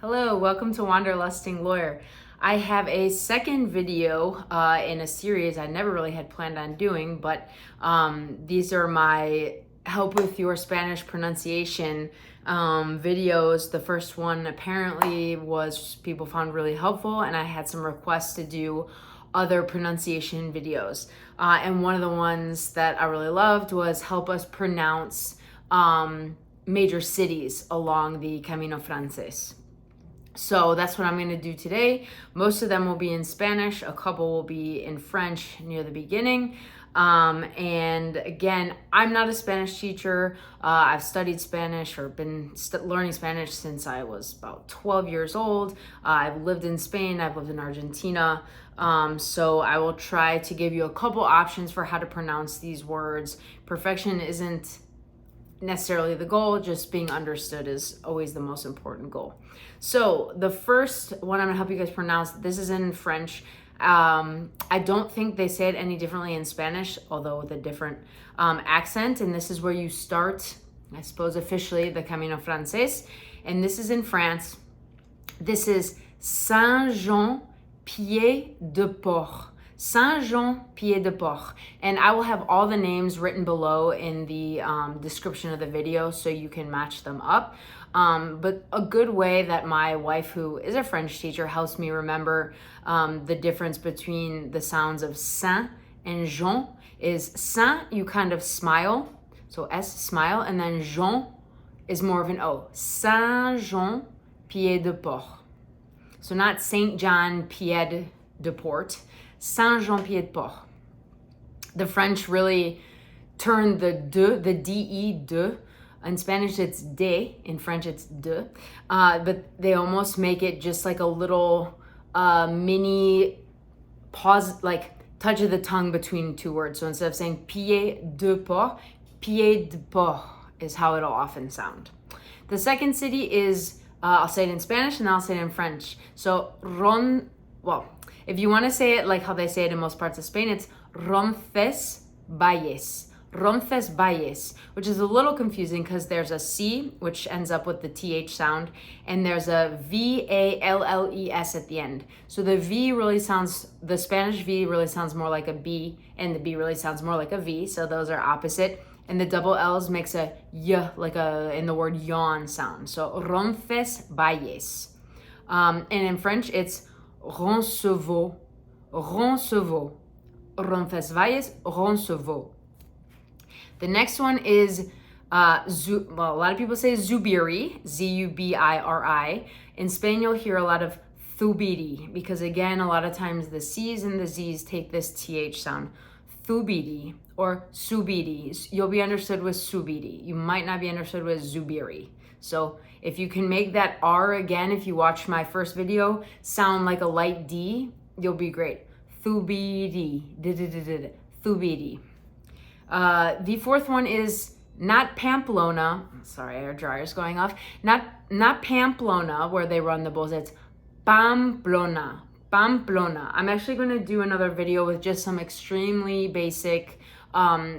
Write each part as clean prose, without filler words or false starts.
Hello, welcome to Wanderlusting Lawyer. I have a second video in a series I never really had planned on doing, but these are my help with your Spanish pronunciation videos. The first one apparently was people found really helpful, and I had some requests to do other pronunciation videos. And one of the ones that I really loved was help us pronounce major cities along the Camino Frances. So that's what I'm going to do today. Most of them will be in Spanish. A couple will be in French near the beginning. And again, I'm not a Spanish teacher. I've studied Spanish or been learning Spanish since I was about 12 years old. I've lived in Spain. I've lived in Argentina. So I will try to give you a couple options for how to pronounce these words. Perfection isn't necessarily the goal, just being understood is always the most important goal. So the first one I'm gonna help you guys pronounce, this is in French. I don't think they say it any differently in Spanish, although with a different accent. And this is where you start, I suppose, officially the Camino Frances. And this is in France. This is Saint-Jean-Pied-de-Port. Saint-Jean-Pied-de-Port. And I will have all the names written below in the description of the video so you can match them up. But a good way that my wife, who is a French teacher, helps me remember the difference between the sounds of Saint and Jean is Saint, you kind of smile, so S, smile, and then Jean is more of an O. Saint-Jean-Pied-de-Port. So not Saint John Pied de Port, Saint-Jean-Pied-de-Port. The French really turned the D-E, de. In Spanish, it's de. In French, it's de. But they almost make it just like a little mini pause, like touch of the tongue between two words. So instead of saying pied de port, pied de port is how it'll often sound. The second city is, I'll say it in Spanish and I'll say it in French. So if you want to say it like how they say it in most parts of Spain, it's Roncesvalles. Roncesvalles, which is a little confusing because there's a C, which ends up with the TH sound, and there's a V-A-L-L-E-S at the end. So the Spanish V really sounds more like a B, and the B really sounds more like a V, so those are opposite. And the double L's makes a Y, like in the word yawn sound. So Roncesvalles. And in French, it's Roncevaux. Roncevaux. Roncesvalles, Roncevaux. The next one is, a lot of people say Zubiri, Z-U-B-I-R-I. In Spain, you'll hear a lot of Zubiri, because again, a lot of times the C's and the Z's take this TH sound. Zubiri or Zubiri. You'll be understood with Zubiri. You might not be understood with Zubiri. So if you can make that R again, if you watch my first video, sound like a light D, you'll be great. Zubiri, Zubiri. The fourth one is not Pamplona. Sorry, our dryer's going off. Not Pamplona, where they run the bulls. It's Pamplona. Pamplona. I'm actually going to do another video with just some extremely basic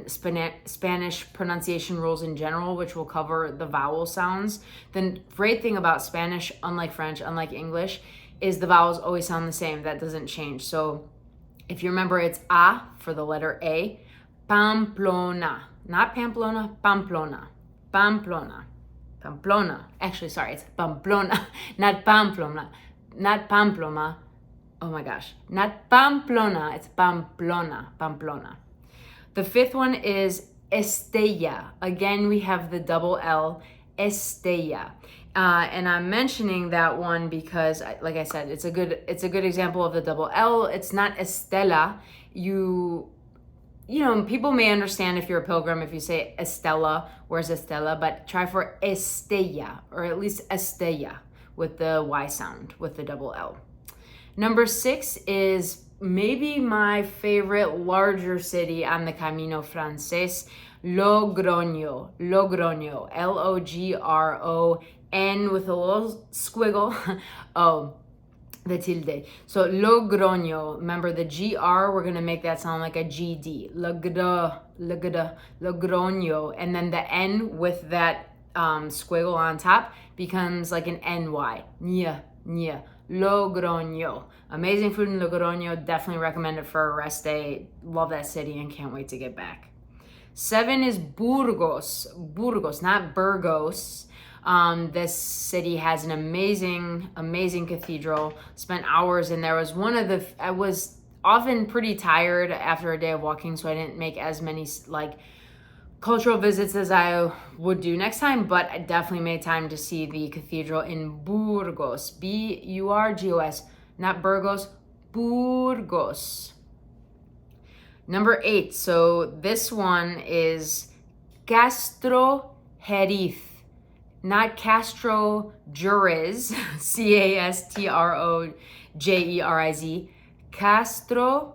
Spanish pronunciation rules in general, which will cover the vowel sounds. The great thing about Spanish, unlike French, unlike English, is the vowels always sound the same. That doesn't change. So if you remember, it's A for the letter A. Pamplona. Not Pamplona, Pamplona. Pamplona. Pamplona. Actually, sorry, it's Pamplona, not Pamplona. Not Pamplona. Oh my gosh. Not Pamplona, it's Pamplona. Pamplona. The fifth one is Estella. Again, we have the double L, Estella. And I'm mentioning that one because, like I said, it's a good example of the double L. It's not Estella. You know, people may understand if you're a pilgrim if you say Estella, where's Estella, but try for Estella, or at least Estella with the Y sound, with the double L. Number 6 is maybe my favorite larger city on the Camino Frances, Logroño. Logroño, L-O-G-R-O-N with a little squiggle. The tilde. So Logroño, remember the GR, we're going to make that sound like a GD. Logroño. And then the N with that squiggle on top becomes like an NY. Nya, nya. Logroño. Amazing food in Logroño. Definitely recommend it for a rest day. Love that city and can't wait to get back. 7 is Burgos. Burgos, not Burgos. This city has an amazing cathedral. Spent hours in there. I was often pretty tired after a day of walking, so I didn't make as many like cultural visits as I would do next time, but I definitely made time to see the cathedral in Burgos. Burgos, not Burgos, Burgos. Number 8, so this one is Castrojeriz, not Castrojeriz, Castrojeriz, Castrojeriz.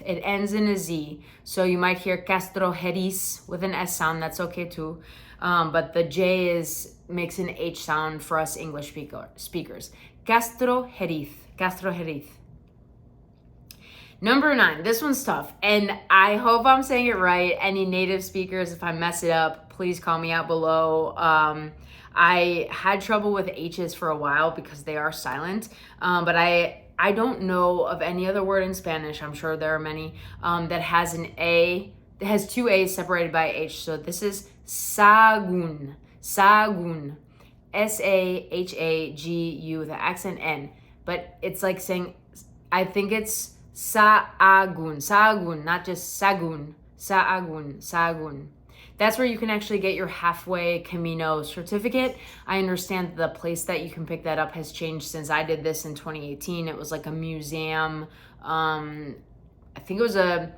It ends in a Z, so you might hear Castrojeriz with an S sound. That's okay too, but the J makes an H sound for us English speakers. Castrojeriz, Castrojeriz. Number 9, this one's tough, and I hope I'm saying it right. Any native speakers, if I mess it up, please call me out below. I had trouble with H's for a while because they are silent, but I don't know of any other word in Spanish, I'm sure there are many, that has an A, it has 2 A's separated by H. So this is Sahagun, Sahagun, Sahagu with an accent N, but it's like saying, I think it's Sahagun, Sahagun, not just Sagun, Sahagun, Sahagun. That's where you can actually get your halfway Camino certificate. I understand the place that you can pick that up has changed since I did this in 2018. It was like a museum. I think it was a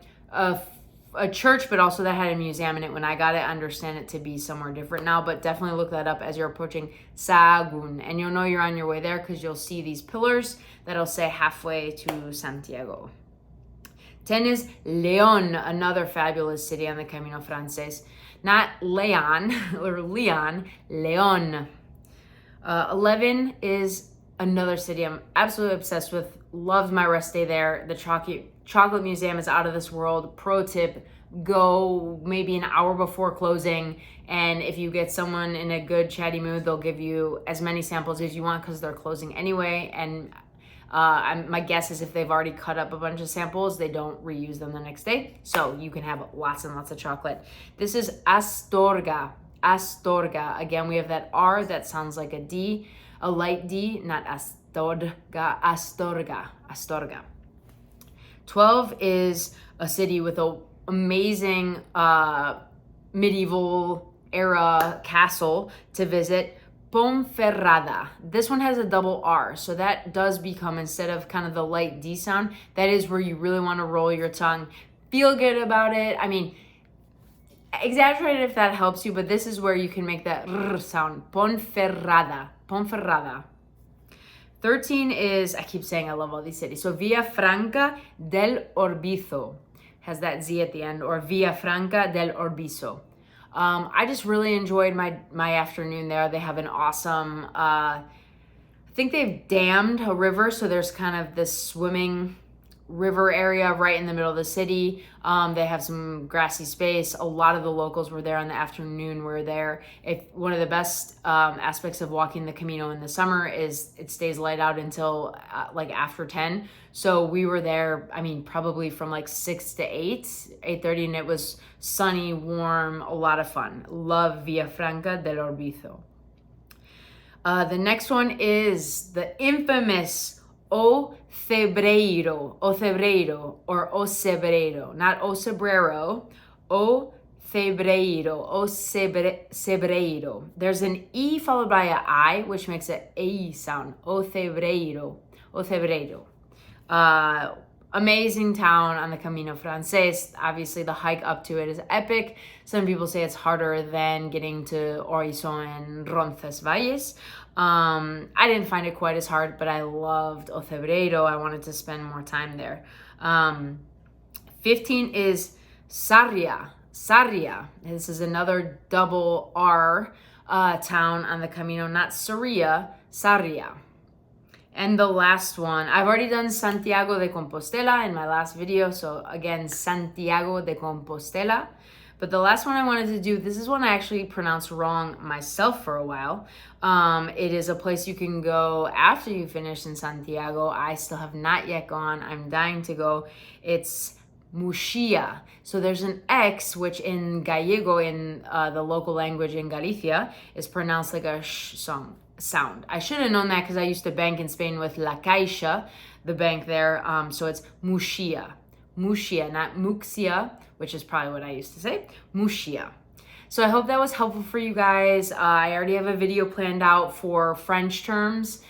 church, but also that had a museum in it when I got it. I understand it to be somewhere different now, but definitely look that up as you're approaching Sahagun. And you'll know you're on your way there because you'll see these pillars that'll say halfway to Santiago. 10 is Léon, another fabulous city on the Camino Frances. Not Léon or Leon, Léon. 11 is another city I'm absolutely obsessed with. Loved my rest day there. The chocolate museum is out of this world. Pro tip, go maybe an hour before closing, and if you get someone in a good chatty mood, they'll give you as many samples as you want because they're closing anyway. And my guess is if they've already cut up a bunch of samples, they don't reuse them the next day. So you can have lots and lots of chocolate. This is Astorga. Astorga. Again, we have that R that sounds like a D, a light D, not Astorga. Astorga. Astorga. 12 is a city with an amazing medieval era castle to visit. Ponferrada. This one has a double R, so that does become, instead of kind of the light D sound, that is where you really want to roll your tongue, feel good about it. I mean, exaggerate it if that helps you, but this is where you can make that R sound. Ponferrada. Ponferrada. 13 is, I keep saying I love all these cities, so Villafranca del Orbizo. Has that Z at the end, or Villafranca del Orbizo. I just really enjoyed my afternoon there. They have an awesome, I think they've dammed a river, so there's kind of this swimming river area right in the middle of the city. They have some grassy space. A lot of the locals were there in the afternoon. We're there. One of the best aspects of walking the Camino in the summer is it stays light out until like after 10. So we were there, I mean, probably from like 6 to 8:30, and it was sunny, warm, a lot of fun. Love Villafranca del Orbizo. The next one is the infamous Cebreiro, or Cebreiro, not Cebreiro, Cebreiro. There's an E followed by an I, which makes an A sound. Cebreiro. Amazing town on the Camino Frances. Obviously, the hike up to it is epic. Some people say it's harder than getting to Orizo and Roncesvalles. I didn't find it quite as hard, but I loved Cebreiro. I wanted to spend more time there. 15 is Sarria. Sarria. This is another double R town on the Camino, not Sarria, Sarria. And the last one, I've already done Santiago de Compostela in my last video. So again, Santiago de Compostela. But the last one I wanted to do, this is one I actually pronounced wrong myself for a while. It is a place you can go after you finish in Santiago. I still have not yet gone. I'm dying to go. It's Muxía. So there's an X, which in Gallego, in the local language in Galicia, is pronounced like a sh sound. I should have known that because I used to bank in Spain with La Caixa, the bank there. So it's Muxía. Muxía, not Muxía, which is probably what I used to say. Muxía. So I hope that was helpful for you guys. I already have a video planned out for French terms,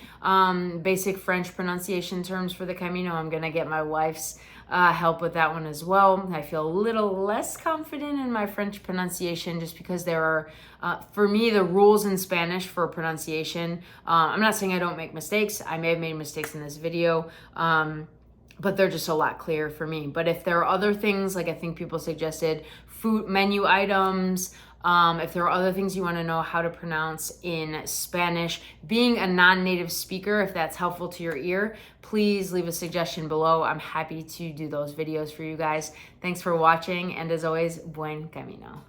basic French pronunciation terms for the Camino. I'm gonna get my wife's help with that one as well. I feel a little less confident in my French pronunciation just because there are, for me, the rules in Spanish for pronunciation. I'm not saying I don't make mistakes. I may have made mistakes in this video, but they're just a lot clearer for me. But if there are other things, like I think people suggested, food menu items, if there are other things you want to know how to pronounce in Spanish, being a non-native speaker, if that's helpful to your ear, please leave a suggestion below. I'm happy to do those videos for you guys. Thanks for watching, and as always, buen camino.